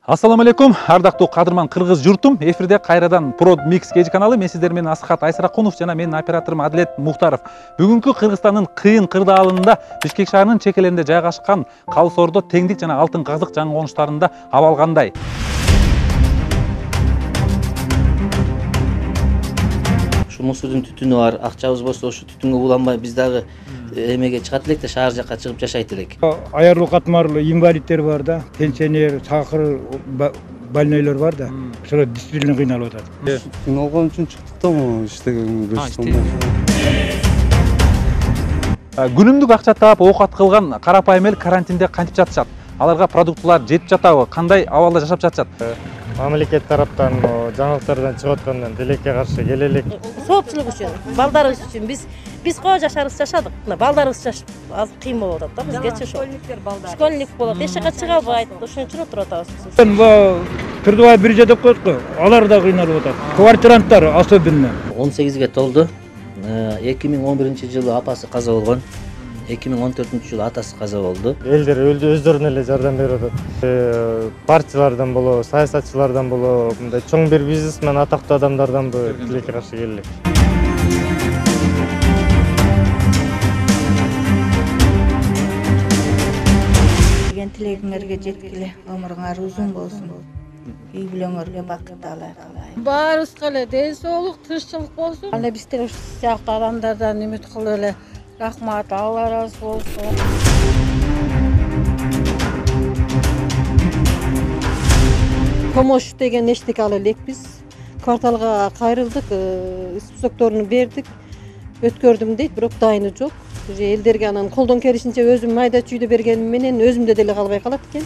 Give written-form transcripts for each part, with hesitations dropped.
Ассаламу алейкум, ардактуу кадырман кыргыз журтум. Эфирде кайрадан Prod Mix кеч каналы. Мен сиздер менен Асхат Айсаракунов жана менин операторум Адилет Мухтаров. Бүгүнкү Кыргызстандын кыйын кырдаалында Бишкек шаарынын чекелеринде жайгашкан Калыс Ордо теңдик жана алтын казык жаңы конуштарында абал кандай? Şu Musul'un tütünü var, akçabız bolsa şu tütünge ulanmay biz dagı emege çıgat elek de şahar jaka çıkıp жашайт элек. Ayarlı katmarlı invalidler var da, pensioner, çakır больнойлар var da, şöyle disiplini kıynalı otar. Tütün algan için çıktık da mı işte Günүмдүк акча таап оокат кылган карапайым эл карантинде кантип жатышат? Аларга продуктулар жетип жатабы? Кандай абалда жашап жатышат? Мамлекет тараптан жаңылыктардан чыгып аткандан тилекке каршы келелик. Соопчулук үчүн, балдарыбыз үчүн биз коо жашарыбыз жашадык. Балдарыбыз жашап аз кыйын болуп атат да бизгечи ошо. Школьник болот, эч жака чыга албайт. Ошон үчүн отуруп атабыз. Bu Kırdıvay bir deyip koyduk ki, onlar da kıynalı otar. Kvartirantar особенно. 18-ге толду. 2011-жылы апасы каза болгон. 2014-жылы атасы каза болду. Элдер өздөрүнө эле жардам берип атат. Партиялардан болобу, саясатчылардан болобу, мындай чоң бир бизнесмен, атактуу адамдардан бу тилекке каршы келелик. Деген тилегиңерге жеткиле, өмүрүңөр узун болсун. Үй бүлөңөргө бакыт алай калай. Баарыбызга эле ден соолук, тынччылык болсун. Анда биздер ушул сыяктуу адамдардан үмүт кылып эле рахмат, Алла разы болсун. Помощь деген эчтеке ала элекпиз. Кварталга кайрылдык, списокторуну бердик. Өткөрдүм дейт, бирок дайыны жок. Элдерге анан колдон келишинче өзүм майда чүйдө бергеним менен өзүмдө деле калбай калат экен.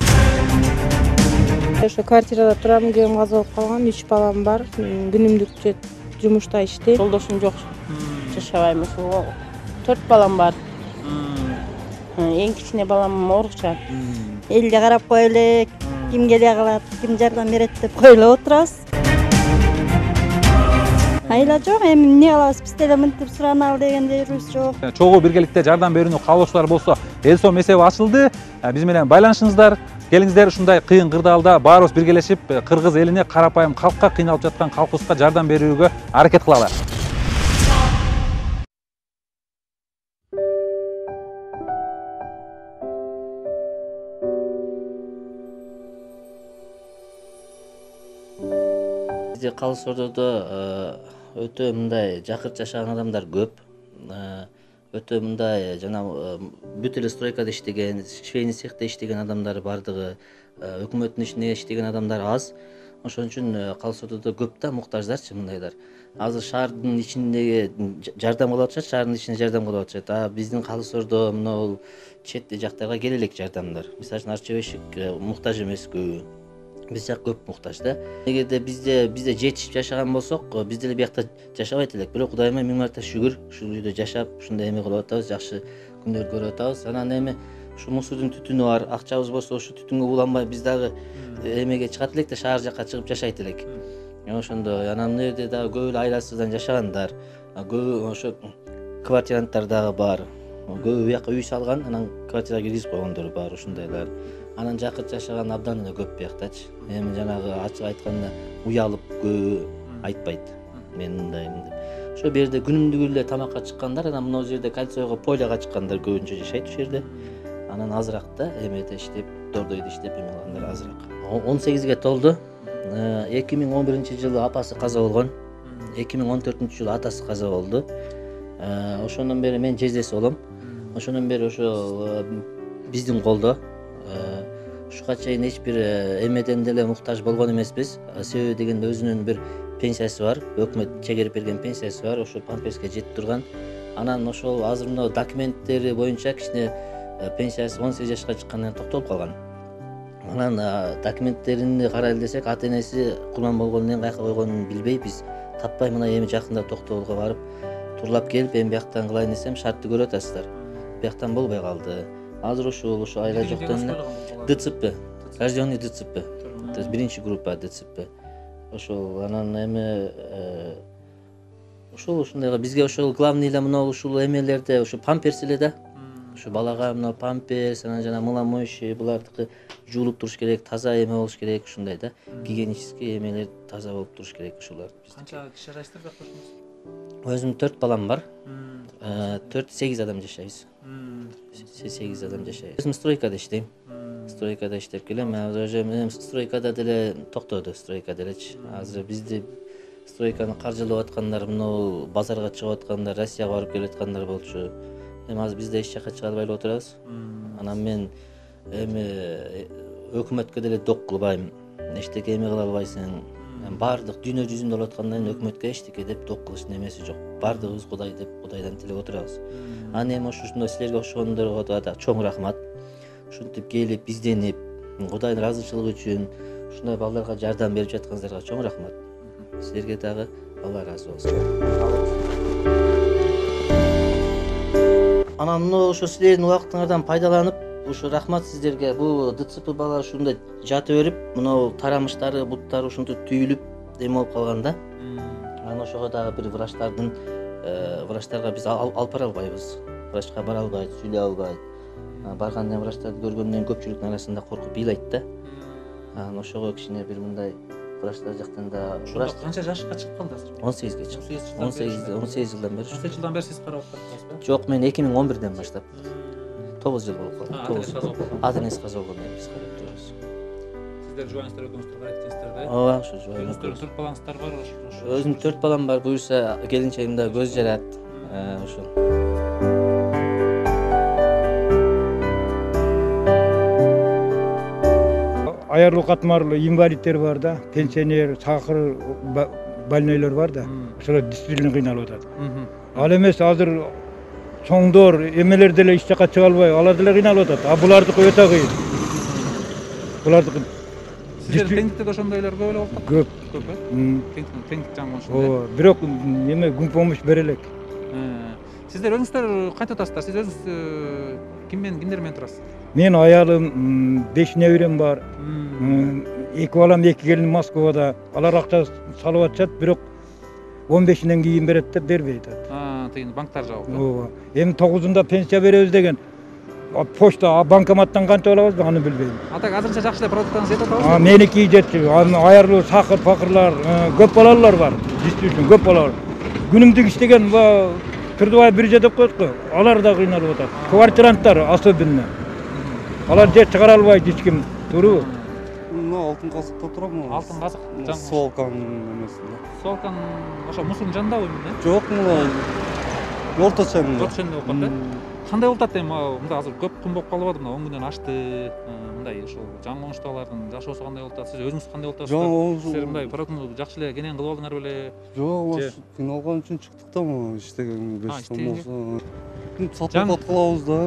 Ошо квартирада турам, күйөөм каза болуп калган, 3 балам бар. Күнүмдүк жумушта иштейт. Жолдошум жок. Жашабайм ошо. 4 балам бар. Эң кичине балам оорукча. Элге карап кой элек, ким келе калат, ким жардам берет деп койлоп отурабыз. Айла жок, эми эмне кылабыз, биз деле мынтип сураналы деген жерибиз жок. Чогуу биргеликте жардам берүүнү каалоочулар болсо, эл сом эсеби ачылды. Биз менен байланышыңыздар. Келиңиздер, ушундай кыйын кырдаалда баарыбыз биргелешип, кыргыз элине, карапайым калкка, кыйналып жаткан калкыбызга жардам берүүгө аракет кылалы. Бизде Калыс Ордодо өтө мындай жакырт жашаган адамдар көп. Өтө мындай жана бүт эле стройкада иштеген, швейный цехте иштеген адамдар бардыгы, өкмөттүн ишинде иштеген адамдар аз. Ошон үчүн Калыс Ордодо көп да муктаждарчы мындайлар. Азыр шаардын ичиндеги жардам кылып атышат, шаардын ичинде жардам кылып атышат. Биздин Калыс Ордо мына чет жактарга келелек жардамдар. Мисалы үчүн Арчебешик муктаж эмес көбү. Биз жак көп муктаж да. Эгерде бизде жетишип жашаган болсок, биз деле биякта жашабайт элек. Бирок Кудайыма миң марта шүгүр, ушул үйдө жашап, ушундай эме кылып атабыз, жакшы күндөр көрүп атабыз. Анан эми ушу Мусулдун түтүнү бар, акчабыз болсо ушу түтүнгө уланбай біз дагы эмеге чыгат элек да шаар жака чыгып жашайт элек. Ошондо анан мына жерде дагы көп эле айласыздан жашагандар, көп ошо квартиранттар дагы бар. Көп бияка үй салган, анан квартирага киргизип койгондор бар, ушундайлар. Анан жакырт жашаган абдан эле көп бияктачы. Эми жанагы ачык айтканда уялып көп айтпайт. Мен мындай деп. Ошо берде күнүмдүк эле тамакка чыккандар, анан мына жерде кольцойго, поляга чыккандар көбүнчө жашайт ушул жерде. Анан азыраак да эмете иштеп, дордойдо иштеп эме кылгандар азыраак. 18-ге толду. 2011-жылы апасы каза болгон. 2014-жылы атасы каза болду. Ошондон бери мен жездеси болом. Ошондон бери ошо биздин колдо. Ушуга чейин эч бир эмеден деле муктаж болгон эмеспиз. Себеби дегенде өзүнүн бир пенсиясы бар, өкмөт чегерип берген пенсиясы бар, ошо памперске жетип турган. Анан ошол азыр мына документтери боюнча кичине пенсиясы 18 жашка чыккандан токтолуп калган. Анан документтерин карайлы десек, ата энеси курман болгондон кийин каяка койгонун билбейбиз. Таппай мына эми жакында токтогулга барып, турлап келип, эми бияктан кылайын десем, шартты көрүп атасыздар. Бияктан болбой калды. Азыр ушул айла жоктон ДЦП, рожденный ДЦП. То есть биринчи группа ДЦП. Ошол анан эми ушундайга бизге ошол главный эле мына ушул эмелерде ошо памперс эле да. Ушу балага мына памперс, анан жана мыламойши булардыкы жуулуп туруш керек, таза эме болуш керек, ушундай да. Гигиенический эмелер таза болуп туруш керек ушулар. Канча киши жашайсыздар жакпашыңыз? Өзүм 4 балам бар. 4-8 адам жашайбыз. 8 адам жашайбыз. Өзүм стройкада иштейм. Стройкада иштеп келем. Уже мен стройкада деле токтоду, стройка делечи. Азыр бизди стройканы каржылап аткандар, мына базарга чыгып аткандар, Россияга барып келип аткандар болчу. Эми азыр бизде эч жака чыга албай отурабыз. Анан мен эми өкмөткө деле док кылбайм. Эчтеке эме кыла албайсың. Бардык дүйнө жүзүндө болуп аткандан өкмөткө эчтеке деп док кылыштын эмеси жок. Бардыгыбыз Кудай деп Кудайдан тилеп отурабыз. Анан эми ушундай силерге окшогондорго да чоң рахмат. Ушинтип келип, изденип, Кудайдын ыраазычылыгы үчүн ушундай балдарга жардам берип жатканыңыздарга чоң рахмат. Силерге дагы Алла ыраазы болсун. Анан ошо силердин убактыңардан пайдаланып, ушу рахмат сиздерге. Бул ДЦП бала ушундай жатып өрип, мына тарамыштары, буттары ушинтип түйүлүп эме болуп калган да. Анан ошого дагы бир врачтарга биз алып бара албайбыз. Врачка бара албайт, сүйлөй албайт. Барганда врачтарды көргөндөн көөпчүлүктүн арасында коркуп ыйлайт да. Анан ошого кичине бир мындай врачтар жактан да Канча жашка чыгып калды азыр? 18ге чыкты. 18 жылдан бери. 18 жылдан бери сиз карап аткансызбы? Жок, мен 2011-ден баштап. 9 жыл болуп калды. Аденес каза болгондон бери биз карап турабыз. Сиздер жубайыңыздар экөөңүздөр карайсыздар да? Ооба, ошо жубайым. Өзүңүздөр 4 балаңыздар бар, ошо. Өзүм 4 балам бар. Буюрса келинчегим да көз жарат. Ошо. Аярлуу катмарлуу инвалидтер бар да, пенсионер, чакыр больнойлор бар да. Ошолор действительно кыйналып атат. Ал эмес азыр чоңдор эмелер деле эч жака чыга албай, алар деле кыйналып атат. А булардыкы өтө кыйын. Булардыкы Сиздер теңдикте ошондойлор көп эле болуп атат? көп. Көп э? Теңдик жаңы ошондой. Ооба, бирок эме күн помощь бере элек. Сиздер өзүңүздөр кантип атасыздар? Сиз өзүңүз кимдер менен турасыз? Мен аялым 5 неберем бар. 2 балам 2 келин Москвада. Алар акча салып атышат, бирок 15-ден кийин берет деп бербейт. Тыйын банктар жабып. Ооба. Эми 9-ында пенсия беребиз деген почта банкоматтан канча алабыз, аны билбейм. Атак азырынча жакшы эле продукттарыңыз жетип атабызбы? Меники жетчү. Аярлуу сакыр пакырлар, көп балалар бар. Действительно көп балалар. Күнүмдүк иштеген Кырдыбай бирже деп коет го. Алар да кыйналып атат. Квартиранттар особенно. Алар же чыгара албайт эч ким. Туурубу? Мына алтын казыкта турам. Алтын казык. Свалканын эмесинде. Свалкан ошо мусордун жанындабы эмне? Жок, мына орточо эмне. Орточо болуп калат э? Кандай болуп атат эми мында азыр көп күн болуп калып атат, мына 10 күндөн ашты. Мындай ошол жаңы оңуштуулардын жашоосу кандай болуп атат? Сиз өзүңүз кандай болуп атасыздар? Сиздер мындай продуктуну жакшы эле кенен кылып алдыңар беле? Жок, кыйналган үчүн чыктык да, иштеген 5 сом болсо. Сатып Жаңы- аткылабыз да,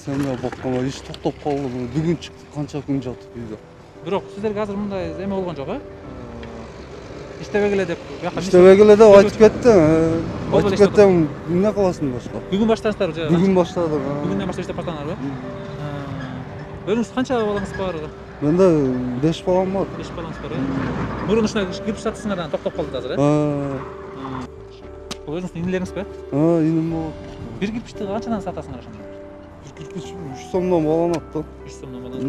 сен бакканда иш токтоп калды. Бүгүн чыктык, канча күн жаттык үйдө. Бирок сиздерге азыр мындай эме болгон жок э? Иштебегиле деп бияка Иштебегиле деп айтып кетти. Болду Айтып эле кеттим, эмне кыласың башка? Бүгүн баштадыңыздарбы же? Бүгүн баштадык. Бүгүндөн баштап иштеп баштадыңарбы? Өзүңүз канча балаңыз бар? Менде 5 балам бар. 5 балаңыз бар э? Мурун ушундай кирпич сатысыңар анан токтоп калды азыр э? Бул өзүңүздүн инилериңизби? Иним болот. Бир кирпичти канчадан сатасыңар ошондо? Бир кирпич 3 сомдон баланат да. 3 сомдон баланат.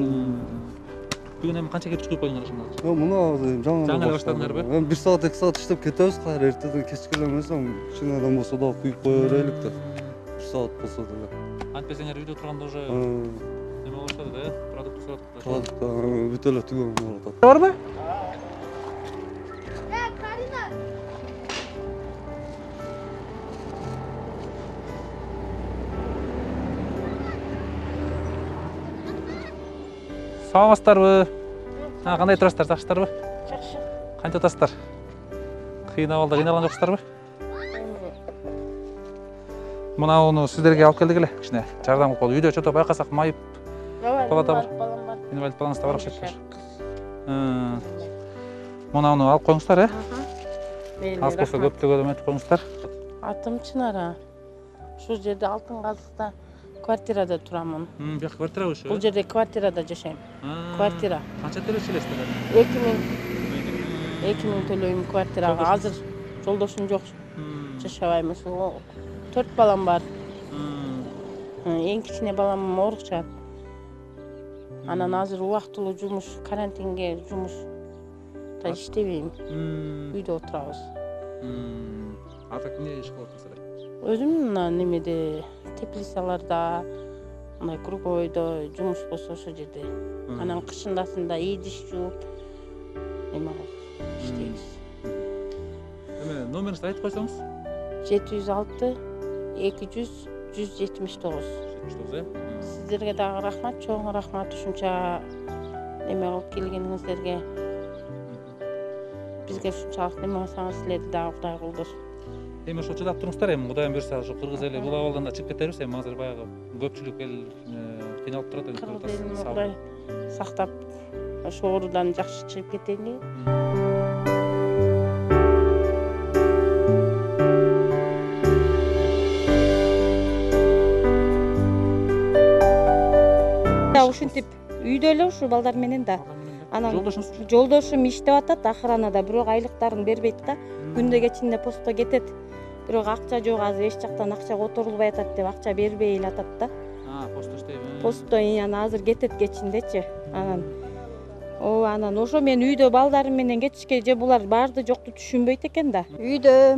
Бүгүн эми канча кирпич куюп койдуңар ошондо? Мына Жаңы эле баштадыңарбы? Эми 1 саат 2 саат иштеп кетебиз, кайра эртеден кечке элемесем, кичинеден болсо да куюп кое берелик деп. 1 саат болсо деле. Антпесеңер үйдө турганда уже эме болуштады да, продукт сатып. Продукт бүт эле түгөн болуп атат. Барбы? Саламатсыздарбы? Кандай турасыздар, жакшысыздарбы? Жакшы. Кантип атасыздар? Кыйын абалда кыйналган жоксуздарбы? Мынауну сиздерге алып келдик эле, кичине жардам кылып. Үйдө чото байкасак майып бала да бар. Инвалид балаңыз да бар окшойт. Мынауну алып коюңуздар, э? Аз болсо көптөгө өтүп коюңуздар. Атым Чынара. Ушул жерде Алтын Казыкта квартирада турамын. Бияк квартира ошо. Бул жерде квартирада жашайм. Квартира. Канча төлөп элесиздер? 2000 төлөйм квартирага. Азыр жолдошум жок. Жашабайм. 4 балам бар. Эң кичине балам оорукчан. Анан азыр убактылуу жумуш, карантинге жумушта иштебейм. Үйдө отурабыз. А так эмне иш кылып атасыз? Өзүм мына немеде теплицаларда, мына круговойдо жумуш болсо ошол жерде. Анан кышындасында идиш жууп, эме кылып иштейбиз. Эме номериңизди айтып койсоңуз? 706 200 179. 79, Сиздерге дагы рахмат, чоң рахмат ушунча эме кылып келгениңиздерге. Бизге ушунчалык неме кылсаңыз силерди дагы Кудай колдосун. Эми ошо чыдап туруңуздар, эми Кудайым буйрса ошо кыргыз эли бул абалдан да чыгып кетербиз. Эми азыр баягы көпчүлүк эл кыйналып турат. Кыргыз элин Кудай сактап, ошо оорудан жакшы чыгып кетели. Ушинтип үйдө эле ушу балдар менен да. Анан жолдошум иштеп атат охранада, бирок айлыктарын бербейт да. Күндө кечинде постко кетет. Бирок акча жок, азыр эч жактан акча которулбай атат деп акча бербей эле атат да. Постто иштейби. Постто анан азыр кетет кечиндечи. Анан ошо мен үйдө балдарым менен кетишке же булар барды жокту түшүнбөйт экен да. Үйдө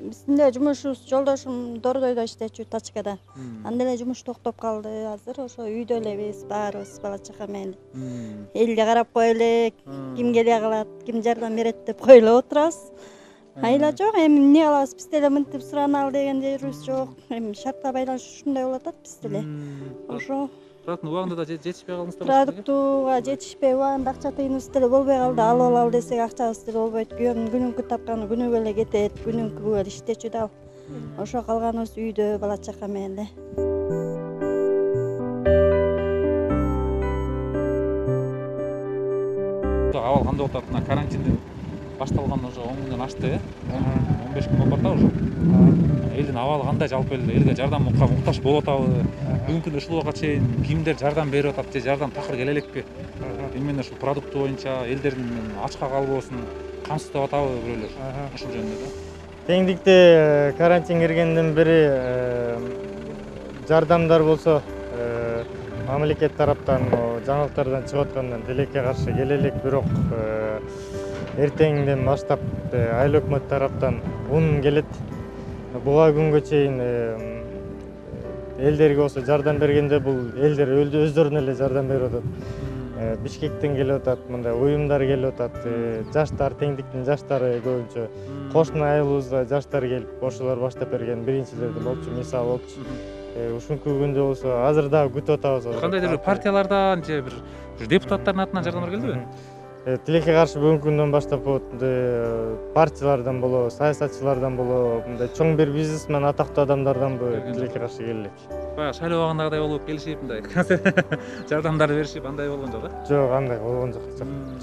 биздин эле жумушубуз, жолдошум Дордойдо иштечү, Тачкада. Анда эле жумуш токтоп калды. Азыр ошо үйдө эле биз баарыбыз бала чака менен. Элге карап кой элек, ким келе калат, ким жардам берет деп кой эле отурабыз. Айла жок, эми эмне кылабыз? Биз деле мынтип сураналы деген жерибиз жок. Эми шартка байланыш ушундай болуп атат биз деле. Ошо Продукттун убагында да жетишпей калдыңыздар. Продуктуга жетишпей, убагында акча тыйыныбыз деле болбой калды. Алып алалы десек акчабыз деле болбойт. Күйөөм күнүмкү тапканы күнүгө эле кетет, күнүмкү эле иштечү да. Ошо калганыбыз үйдө бала чака менен эле. Абал кандай болуп атат? Мына карантиндин башталган уже 10 күндөн ашты, 15 күн болуп атат уже. Элдин абалы кандай, жалпы элге жардамга муктаж болуп атабы? Бүгүнкү күндө ушул убакка чейин кимдер жардам берип атат же жардам такыр келе элекпи? Именно ушул продукты боюнча элдердин ачка калбоосун камсыздап атабы бирөөлөр? Ушул жөнүндө да. Теңдикте карантин киргенден бери жардамдар болсо мамлекет тараптан жаңылыктардан чыгып аткандан тилекке каршы келе элек, бирок эртеңден баштап айыл өкмөт тараптан унум келет. Буга күнгө чейин элдерге болсо жардам бергенде бул элдер өздөрүнө эле жардам берип атат. Бишкектен келип атат, мындай уюмдар келип атат. Жаштар, теңдиктин жаштары көбүнчө. Кошуна айылыбызда жаштар келип, ошолор баштап берген биринчилерден болчу, мисал болчу. Ушунку күндө болсо азыр дагы күтүп атабыз. Кандайдыр партиялардан же бир депутаттардын атынан жардамдар келдиби? Тилекке каршы бүгүнкү күндөн баштап партиялардан болобу, саясатчылардан болобу, мындай чоң бир бизнесмен, атактуу адамдарданбы тилекке каршы келе элек. Баягы шайлоо убагындагыдай болуп келишип, мындай жардамдарды беришип, андай болгон жок, Жок, андай болгон жок.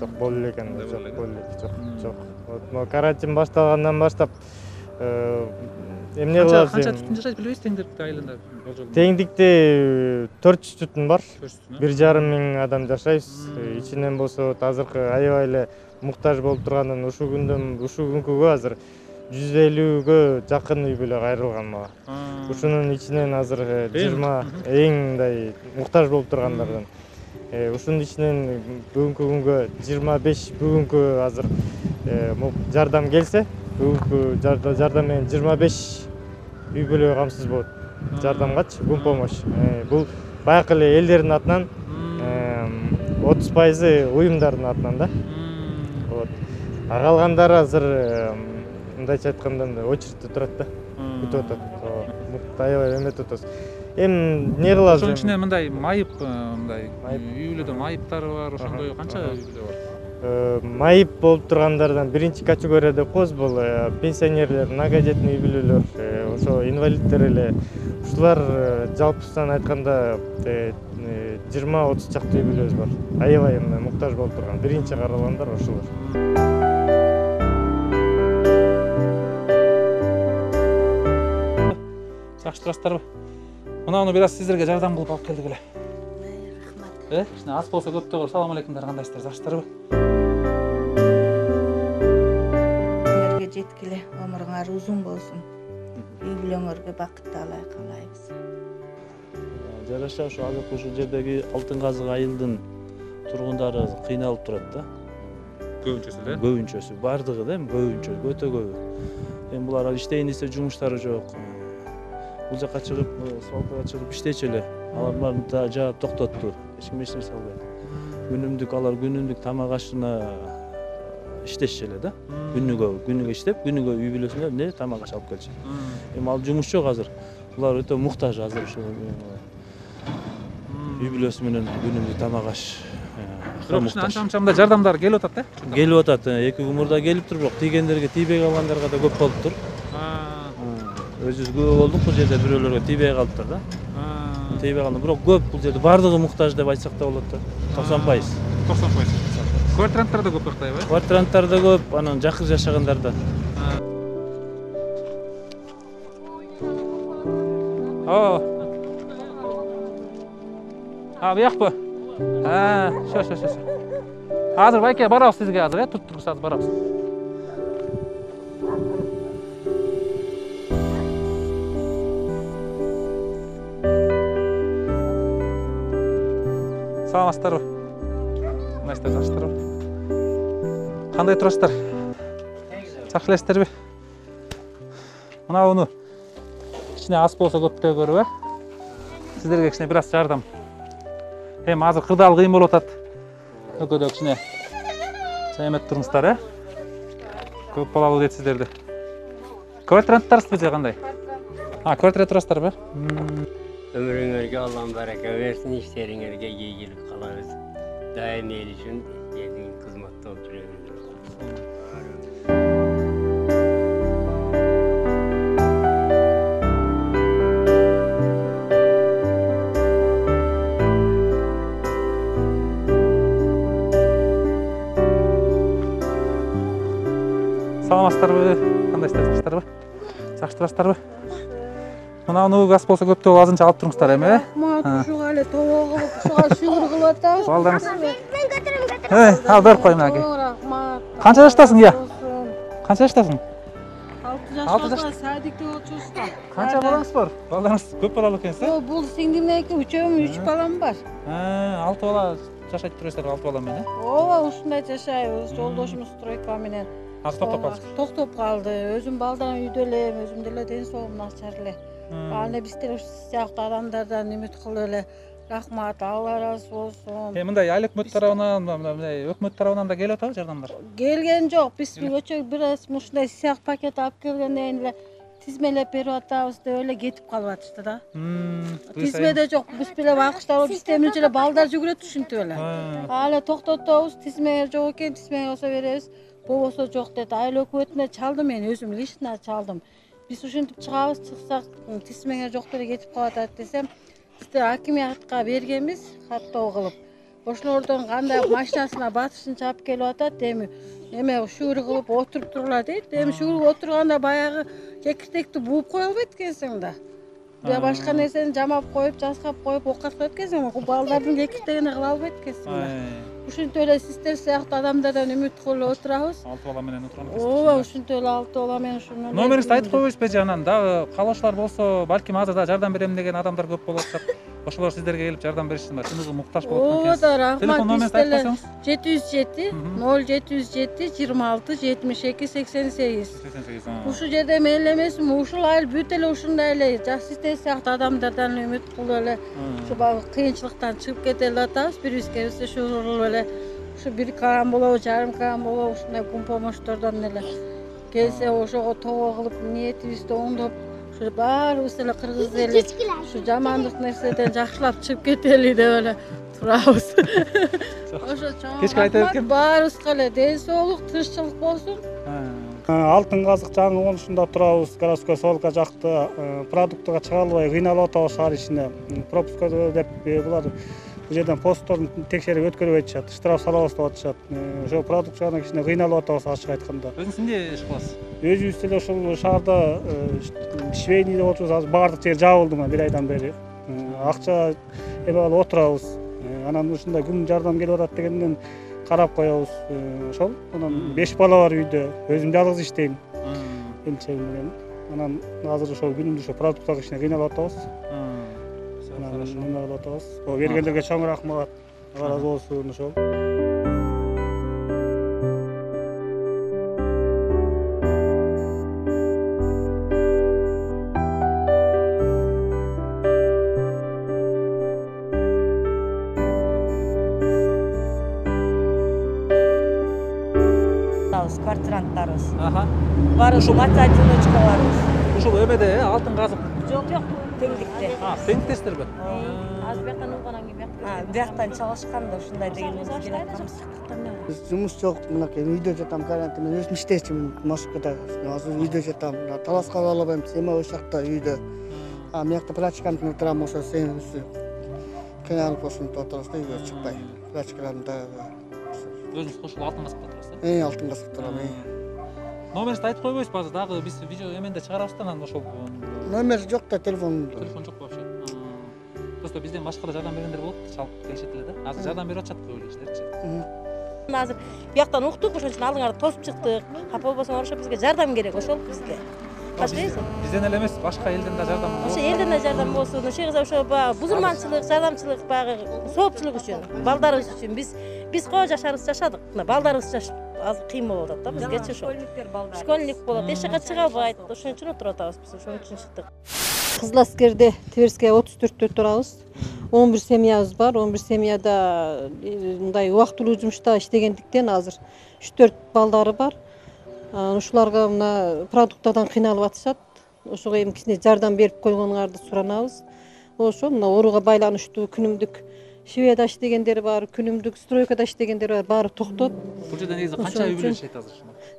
Жок, боло элек андай, жок. Могу карантин башталгандан баштап эмне кылабыз? Канча түтүн жашайт билбейсиз теңдикте айылында? Теңдикте 400 түтүн бар. 1,5 миң адам жашайбыз. Ичинен болсо азыркы аябай эле муктаж болуп турганын ушул күнгүгө азыр 150гө жакын үй бүлө кайрылган мага. Ушунун ичинен азыр 20 эң мындай муктаж болуп тургандардан. Ушунун ичинен бүгүнкү күнгө 25 бүгүнкү азыр жардам келсе, бүгүнкү жардам менен 25 үй бүлө камсыз болот. Жардамгачы, гум помощь. Бул баягы эле элдердин атынан 30% уюмдардын атынан да. Вот. Калгандары азыр мындайча айтканда очередте турат да. Күтүп атат. Аябай эметип атабыз. Эми эмне кылабыз? Ошонун ичинен мындай майып, мындай үй бүлөдө майыптар бар, ошондой канча үй бүлө бар? Майып болуп тургандардан биринчи категория деп коебуз, бул пенсионерлер, многодетный үй бүлөлөр, ошо инвалидтер эле. Ушулар жалпысынан айтканда 20-30 чакты үй бүлөбүз бар. Аябай муктаж болуп турган, биринчи каралгандар ошолор. Жакшы турасыздарбы? Мунуну бир аз сиздерге жардам кылып алып келдик эле. Рахмат. Кичине аз болсо көп дегор. Салам алейкумдар, кандайсыздар? Жакшысыздарбы? Силерге жеткиле, өмүрүңөр узун болсун. Үй бүлөңөргө бакыт таалай каалайбыз. жараша ошо азыркы ушул жердеги Алтын Казык айылдын тургундары кыйналып турат да. Көбүнчөсү да? Көбүнчөсү, бардыгы да, көбүнчө, өтө көбү. Эми булар иштейин десе жумуштары жок. Бул жака чыгып, свалкага чыгып иштечү эле. Алар да жаап токтотту. Эч ким эч нерсе албайт. Күнүмдүк тамак ашына иштешчү эле да. Күнүгө иштеп, күнүгө үй бүлөсүнө эмне тамак аш алып келчү. Эми ал жумуш жок азыр. Булар өтө муктаж азыр ушул үй бүлөсү менен күнүмдүк тамак аш. Бирок анча-мынча жардамдар келип атат да? Келип атат. 2 күн мурда келиптир, бирок тийгендерге, тийбей калгандарга да көп болуптур. Өзүбүз көп болдук бул жерде, бирөөлөргө тийбей калыптыр да. Тийбей калды, бирок көп бул жерде бардыгы муктаж деп айтсак да болот да. 90%. 90%. Квартиранттар да көп бактайбы? Квартиранттар да көп, анан жакыр жашагандар да. Буякпы? Шо. Азыр байке барабыз сизге азыр, туттуруп азыр барабыз. Саламатсыздарбы? Мынайсыздар, жакшысыздарбы? Кандай турасыздар? Жакшы элесиздерби? Мына кичине аз болсо көптөө көрүп, сиздерге кичине бир аз жардам. Эми азыр кырдаал кыйын болуп атат. Өкөдө кичине эмет туруңуздар, Көп балалуу дейт сиздерди. Квартиранттарсызбы же кандай? Квартирада турасыздарбы? Ömrüңөргө Аллам барака берсин, иштериңерге ийгилик кылабыз. Дайым эл үчүн элдин кызматта болуп жүрөбүз. Саламатсыздарбы? Кандайсыздар, жакшысыздарбы? Жакшы турасыздарбы? Мына газ болсо көптөө азынча алып туруңуздар эми, Ушуга эле тобо кылып, ушуга шүгүр кылып атабыз. Балдарыңыз. Ал берип коюм аке. Канча жаштасың, я? Канча жаштасың? 6 жашта садикте отурсузда. Канча балаңыз бар? Балдарыңыз көп балалуу экенсиз? Бул сиңдим менен үчөөм 3 балам бар. 6 бала жашайт турасыздар, 6 бала менен? Ооба, ушундай жашайбыз. Жолдошумуз стройка менен. Азыр токтоп калды. Токтоп калды. Өзүм балдарым үйдө эле, өзүм деле ден соолугум начар эле. Аны биздер ушул сыяктуу адамдардан үмүт кылып эле рахмат, Алла ыраазы болсун. Мындай айыл өкмөт тарабынан, мындай өкмөт тарабынан да келип атабы жардамдар? Келген жок. Биз өчө бир аз ушундай сыяк пакет алып келгенден эле тизмелеп берип атабыз деп эле кетип калып атышты да. Тизмеде жок. Биз беле бакыштар, бизде эмне эле балдар жүгүрөт ушинтип эле. Аны токтотобуз, тизмеге жок экен, тизмеге болсо беребиз. Болбосо жок деди. Айыл өкмөтүнө чалдым мен, өзүм лично чалдым. Биз ушинтип чыгабыз, чыксак тизмеге жок деле кетип калып атат десем, бизде акимиятка бергенбиз каттоо кылып. Ошолордон кандай машинасына батышын чаап келип атат, эми шүгүр кылып отуруп турула дейт. Эми шүгүргө отурганда баягы кекиртекти бууп кое албайт экенсиң да. Я башка нерсени жамап коюп, жаскап коюп, окат коюп экенсиң, балдардын кекиртегине кыла албайт экенсиң да. Ушинтип эле сиздер сыяктуу адамдардан үмүт кылып отурабыз. 6 бала менен отурган. Ооба, ушинтип эле 6 бала менен ушуну. Номериңизди айтып койбойсузбу же, анан дагы каалоочулар болсо, балким азыр да жардам берем деген адамдар көп болуп атат. Ошолор сиздерге келип жардам беришсин, чыныгы муктаж болуп аткан экенсиз. Ооба, рахмат. Телефон номеринизди айтып койсоңуз. 707 0707 26 72 88. Ушу жерде мен эле эмесмин, ушул айыл бүт эле ушундай эле сиздер сыяктуу адамдардан үмүт кылып эле ушу кыйынчылыктан чыгып кете эле атабыз. Бирибизге биз шугур кылып эле ушу 1 кам болобу, жарым кам болобу, ушундай помощтордон эле келсе ошого тобо кылып ниетибизди оңдоп, ушу баарыбыз эле кыргыз эли ушу жамандык нерседен жакшылап чыгып кетели деп эле турабыз. Ошо кечке айтып кеткен баарыбызга эле ден соолук, тынччылык болсун. Алтын Казык жаңы конушунда турабыз. Городской свалка жакта продуктага чыга албай кыйналып атабыз шаар ичинде. Пропуска деп булар бул жерден постторун текшерип өткөрбөй атышат, штраф салабыз деп атышат. Ошо продукт жагынан кичине кыйналып атабыз ачык айтканда. Өзүңүз эмне иш кыласыз? Өзүбүз деле ушул шаарда швейный деп отурбуз. Азыр баардык жер жабылды мына 1 айдан бери. Акча эме алып отурабыз. Анан ушундай күн жардам келип атат дегенден карап коебуз. Ошол. Анан 5 бала бар үйдө. Өзүм жалгыз иштейм. Келчегим менен. Анан азыр ошол күнүмдүк ошо продукттарга кичине кыйналып атабыз. анан неме кылып атабыз. Бергендерге чоң рахмат. Allah razı olsun ошол. Kvartirantlarız. Aha. Varız, matematikçilerimiz. Ушул эмеде алтын казып. Yok, tenglikte. Теңдештер бе? Az bu yoqdan olgandan keyin bu yoqqa. Bu yoqdan çalışqanda shunday deganimiz kelayotganmiz. Biz жумуш жок, мынакей үйдө жатам, карантин. Мен өзүм иштечимин, Москвада. Азыр үйдө жатам. Таласка ала албайм, эме ошол жакта үйдө. Мыякта практикантын турам, ошо сен кыйналып ошентип отурабыз да, үйгө чыкпай. Практикаларым да. Өзүңүз ушул алтын казып турасыз? Алтын казып турам. Номерди айтып койбойсузбу азыр? Дагы биз видео эменде чыгарабыз да, анан ошол номер жок да, телефон жок вообще. Просто бизден башка да жардам бергендер болот, чалып келишет эле да. Азыр жардам берип атышат көп кишилерчи. Азыр bu yoqdan уктук, ошон үчүн алдыңарды тосуп чыктык. Капа болбосоңор ошо бизге жардам керек, ошол бизге. Башка Бизден эле эмес, башка элден да жардам болот. Ошо элден да жардам болсун. Ошо баягы бузурманчылык, жардамчылык, баягы соопчулук үчүн, балдарыбыз үчүн биз коо жашарыбыз жашадык. Мына балдарыбыз жашап азыр кыйын болуп атат да бизгечи ошо. Школьник болот, эч жака чыга албайт. Ошон үчүн отуруп атабыз биз, ошон үчүн чыктык. Кызыл Аскерде Тверская 34-тө турабыз. 11 семьябыз бар. 11 семьяда мындай убактылуу жумушта иштегендиктен азыр 3-4 балдары бар. Ушуларга мына продуктардан кыйналып атышат. Ошого эми кичине жардам берип койгонуңарды суранабыз. Ошо мына ооруга байланыштуу күнүмдүк Шведада иштегендер бар, күнүмдүк стройкада иштегендер бар, баары токтоп. Бул жерде негизи канча үй бүлө жашайт азыр?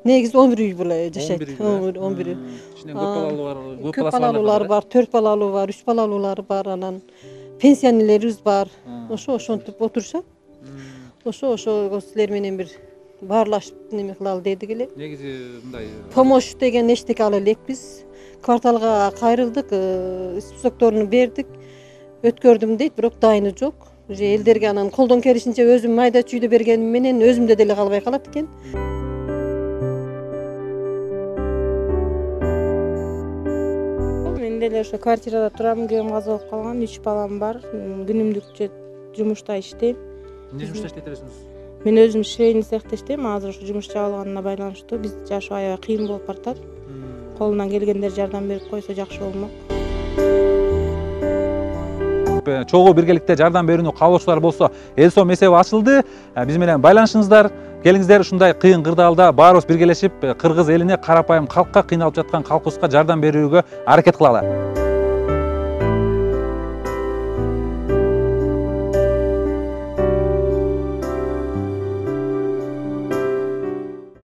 Негизи 11 үй бүлө жашайт. 11. Ичинен көп балалуу бар, көп балалуулар бар, 4 балалуу бар, 3 балалуулар бар, анан пенсионерлерибиз бар. Ошентип отурушат. Ошо силер менен бир баарлашып неме кылалы дедик эле. Негизи мындай помощь деген эчтеке ала элекпиз. Кварталга кайрылдык, списокторуну бердик. Өткөрдүм дейт, бирок дайыны жок. Уже элдерге анан колдон келишинче өзүм майда чүйдө бергеним менен өзүмдө деле калбай калат экен. Мен деле ошо квартирада турам, күйөөм каза болуп калган, 3 балам бар. Күнүмдүк жумушта иштейм. Эмне жумушта иштейт элесиңиз? Мен өзүм швейный цехте иштейм. Азыр ошо жумуш жабылганына байланыштуу биз жашоо аябай кыйын болуп баратат. Колунан келгендер жардам берип койсо жакшы болмок. Чогуу биргеликте жардам берүүнү каалоочулар болсо, эл сом эсеби ачылды. Биз менен байланышыңыздар. Келиңиздер, ушундай кыйын кырдаалда баарыбыз биргелешип кыргыз элине, карапайым калкка, кыйналып жаткан калкыбызга жардам берүүгө аракет кылалы.